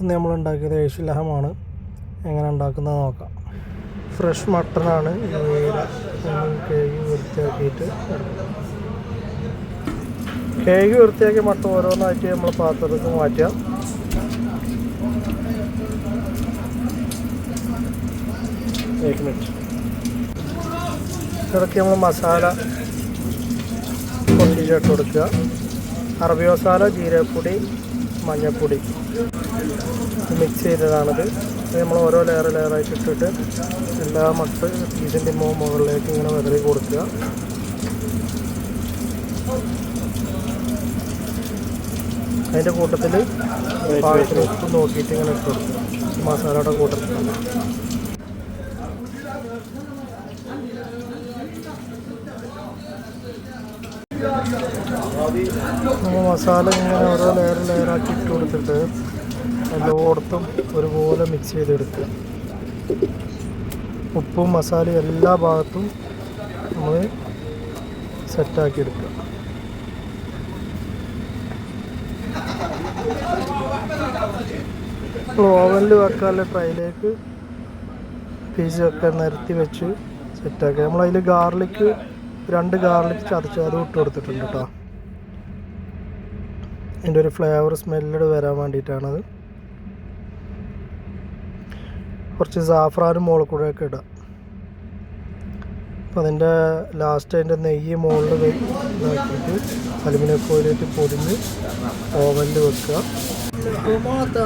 ഇന്ന് നമ്മൾ ഉണ്ടാക്കിയത് ഏഷ്യൻ ലഹമാണ്. എങ്ങനെ ഉണ്ടാക്കുന്നത് നോക്കാം. ഫ്രഷ് മട്ടനാണ്. കഴുകി വൃത്തിയാക്കിയിട്ട് വൃത്തിയാക്കിയ മട്ടൻ ഓരോന്നായിട്ട് നമ്മൾ പാത്രത്തിൽ മാറ്റാം. ഇടയ്ക്ക് നമ്മൾ മസാല പൊട്ടിച്ചിട്ട് കൊടുക്കുക. അറബി മസാല, ജീരകപ്പൊടി, മഞ്ഞൾപ്പൊടി മിക്സ് ചെയ്തതാണിത്. നമ്മൾ ഓരോ ലെയറായിട്ട് ഇട്ടിട്ട് എല്ലാ മട്ട് പീസിൻ്റെ മുകളിലേക്ക് ഇങ്ങനെ വിതറി കൊടുക്കുക. അതിൻ്റെ കൂട്ടത്തിൽ പാകത്തിന് ഉപ്പ് നോക്കിയിട്ട് ഇങ്ങനെ ഇട്ട് കൊടുക്കുക. മസാലയുടെ കൂട്ടത്തിൽ നമ്മൾ മസാല ഇങ്ങനെ ഓരോ ലെയറാക്കി ഇട്ട് കൊടുത്തിട്ട് എല്ലായിടത്തും ഒരുപോലെ മിക്സ് ചെയ്തെടുക്കുക. ഉപ്പും മസാലയും എല്ലാ ഭാഗത്തും നമ്മൾ സെറ്റാക്കി എടുക്കുക. ഓവനിൽ വെക്കാനുള്ള ട്രൈയിലേക്ക് പീസൊക്കെ നിരത്തി വെച്ച് സെറ്റാക്കുക. നമ്മളതിൽ ഗാർലിക്ക് 2 ഗാർലിക് ചതച്ച് അതും ഇട്ട് കൊടുത്തിട്ടുണ്ട് കേട്ടോ. അതിൻ്റെ ഒരു ഫ്ലേവർ സ്മെല്ല് വരാൻ വേണ്ടിയിട്ടാണത്. കുറച്ച് സാഫ്രാനും മുകളിൽ കൂടെ ഒക്കെ ഇടാം. അപ്പോൾ അതിൻ്റെ ലാസ്റ്റ് അതിൻ്റെ നെയ്യ് മുകളിൽ ഇതാക്കിയിട്ട് അലുമിനിയം ഫോയിലിട്ട് പൊടിഞ്ഞ് ഓവനിൽ വെക്കുക.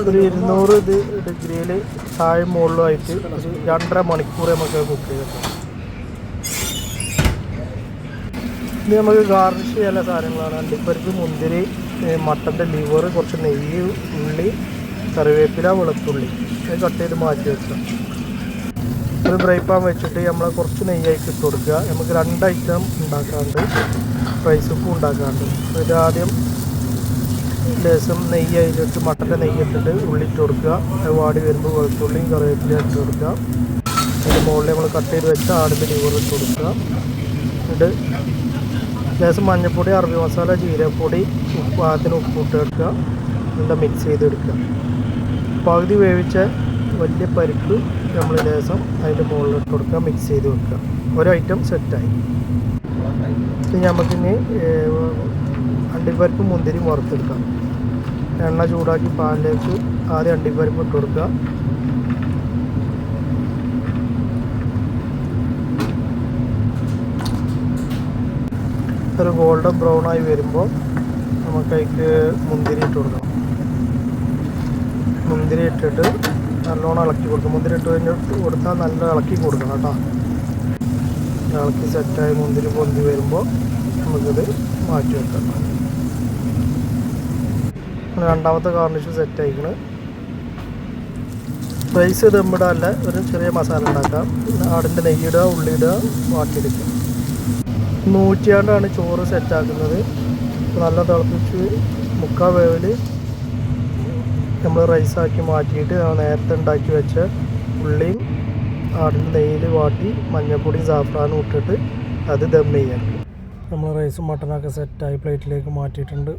ഒരു 200 ഡിഗ്രിയിൽ താഴെ മുകളിലുമായിട്ട് ഒരു 2.5 മണിക്കൂർ നമുക്ക് കുക്ക് ചെയ്യാം. ഇനി നമുക്ക് ഗാർണിഷ് ചെയ്യാനുള്ള സാധനങ്ങളാണ്. അണ്ടിപ്പരിപ്പ്, മുന്തിരി, മട്ടൻ്റെ ലിവർ, കുറച്ച് നെയ്യ്, ഉള്ളി, കറിവേപ്പില, വെളുത്തുള്ളി കട്ട് ചെയ്ത് മാറ്റി വെക്കുക. ഒരു ഫ്രൈ പാൻ വെച്ചിട്ട് നമ്മൾ കുറച്ച് നെയ്യായിട്ട് ഇട്ട് കൊടുക്കുക. നമുക്ക് 2 ഐറ്റം ഉണ്ടാക്കാറുണ്ട്. ഫ്രൈ സൂപ്പും ഉണ്ടാക്കാറുണ്ട്. അതിൽ ആദ്യം ലേശം നെയ്യ് അതിലിട്ട് മട്ടൻ്റെ നെയ്യ് ഇട്ടിട്ട് ഉള്ളി ഇട്ട് കൊടുക്കുക. അത് വാടി വരുമ്പോൾ വെളുത്തുള്ളിയും കറിവേപ്പിലയും ഇട്ട് കൊടുക്കുക. അതിൻ്റെ മുകളിൽ നമ്മൾ കട്ട് ചെയ്ത് വെച്ച ആടിൻ്റെ ലിവർ ഇട്ട് കൊടുക്കുക. എന്നിട്ട് ലേശം മഞ്ഞൾപ്പൊടി, അറബി മസാല, ജീരകപ്പൊടി, പാകത്തിന് ഉപ്പ് ഇട്ട് എടുക്കുക. എല്ലാം മിക്സ് ചെയ്തെടുക്കുക. പകുതി വേവിച്ച വലിയ പരിപ്പ് നമ്മൾ ലേശം അതിൻ്റെ മുകളിൽ ഇട്ട് കൊടുക്കുക. മിക്സ് ചെയ്ത് വെക്കുക. ഒരു ഐറ്റം സെറ്റായി. ഇനി നമുക്കിനി അണ്ടിപ്പരിപ്പ്, മുന്തിരി വറുത്തെടുക്കാം. എണ്ണ ചൂടാക്കി പാനിലേക്ക് ആദ്യം അണ്ടിപ്പരിപ്പ് ഇട്ട് കൊടുക്കുക. ഒരു ഗോൾഡൻ ബ്രൗൺ ആയി വരുമ്പോൾ നമുക്ക് അതിലേക്ക് മുന്തിരി ഇട്ട് കൊടുക്കണം. മുന്തിരി ഇട്ടിട്ട് നല്ലോണം ഇളക്കി കൊടുക്കണം. മുന്തിരി ഇട്ട് കഴിഞ്ഞിട്ട് കൊടുത്താൽ നല്ല ഇളക്കി കൊടുക്കണം കേട്ടോ. ഇളക്കി സെറ്റായി മുന്തിരി പൊന്തി വരുമ്പോൾ നമുക്കിത് മാറ്റി വെക്കാം. രണ്ടാമത്തെ ഗാർണിഷ് സെറ്റായിക്കണ്. റൈസ് ദമ്മിടാല്ല, ഒരു ചെറിയ മസാല ഉണ്ടാക്കാം. ആടിൻ്റെ നെയ്യിടുക, ഉള്ളിയിടുക, വാട്ടിയെടുക്കുക. 100 ചോറ് സെറ്റാക്കുന്നത്. നല്ല തിളപ്പിച്ച് 3/4 വേവിൽ നമ്മൾ റൈസാക്കി മാറ്റിയിട്ട് നേരത്തെ ഉണ്ടാക്കി വെച്ച ഉള്ളിയും ആടിൻ്റെ നെയ്യിൽ വാട്ടി മഞ്ഞൾപ്പൊടിയും സാഫ്രാനും ഇട്ടിട്ട് അത് ദം ചെയ്യാം. നമ്മൾ റൈസും മട്ടനൊക്കെ സെറ്റായി പ്ലേറ്റിലേക്ക് മാറ്റിയിട്ടുണ്ട്.